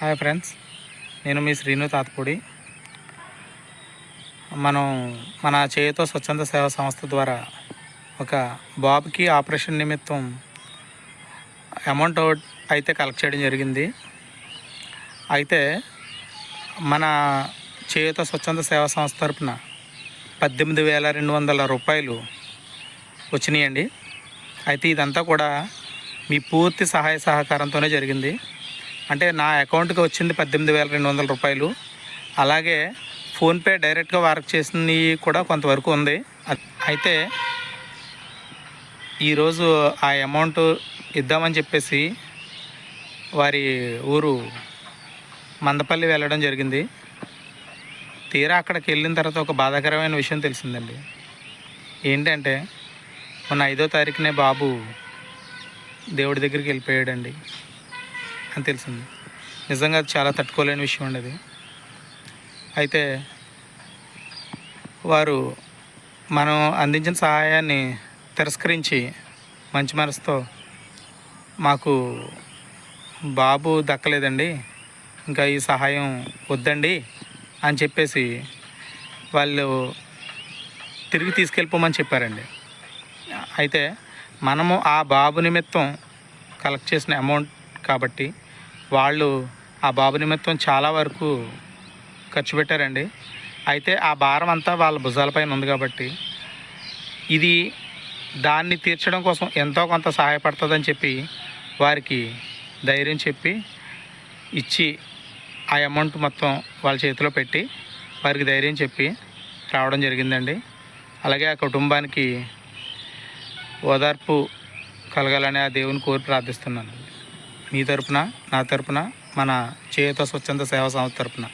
Hi friends, నేను మీ శ్రీను తాతపూడి. మన చేయుత స్వచ్ఛంద సేవా సంస్థ ద్వారా ఒక బాబుకి ఆపరేషన్ నిమిత్తం అమౌంట్ అయితే కలెక్ట్ చేయడం జరిగింది. అయితే మన చేయుత స్వచ్ఛంద సేవా సంస్థ తరపున 18,200 రూపాయలు వచ్చినాయండి. అయితే ఇదంతా కూడా మీ పూర్తి సహాయ సహకారంతోనే జరిగింది. అంటే నా అకౌంట్కి వచ్చింది 18,200 రూపాయలు. అలాగే ఫోన్పే డైరెక్ట్గా వర్క్ చేసినవి కూడా కొంతవరకు ఉంది. అయితే ఈరోజు ఆ అమౌంట్ ఇద్దామని చెప్పేసి వారి ఊరు మందపల్లి వెళ్ళడం జరిగింది. తీరా అక్కడికి వెళ్ళిన తర్వాత ఒక బాధాకరమైన విషయం తెలిసిందండి. ఏంటంటే మొన్న 5వ తారీఖునే బాబు దేవుడి దగ్గరికి వెళ్ళిపోయాడండి అని తెలిసింది. నిజంగా అది చాలా తట్టుకోలేని విషయం అండి అది. అయితే వారు మనం అందించిన సహాయాన్ని తిరస్కరించి మంచి మనసుతో మాకు బాబు దక్కలేదండి, ఇంకా ఈ సహాయం వద్దండి అని చెప్పేసి వాళ్ళు తిరిగి తీసుకెళ్ళిపోమని చెప్పారండి. అయితే మనము ఆ బాబు నిమిత్తం కలెక్ట్ చేసిన అమౌంట్ కాబట్టి వాళ్ళు ఆ బాబు నిమిత్తం చాలా వరకు ఖర్చు పెట్టారండి. అయితే ఆ భారం అంతా వాళ్ళ భుజాలపైన ఉంది కాబట్టి ఇది దాన్ని తీర్చడం కోసం ఎంతో కొంత సహాయపడుతుందని చెప్పి వారికి ధైర్యం చెప్పి ఇచ్చి ఆ అమౌంట్ మొత్తం వాళ్ళ చేతిలో పెట్టి వారికి ధైర్యం చెప్పి రావడం జరిగిందండి. అలాగే ఆ కుటుంబానికి ఓదార్పు కలగాలని ఆ దేవుని కోరి ప్రార్థిస్తున్నాను. మీ తరపున, నా తరపున, మన చేయుత స్వచ్ఛంద సేవా సంస్థ తరపున.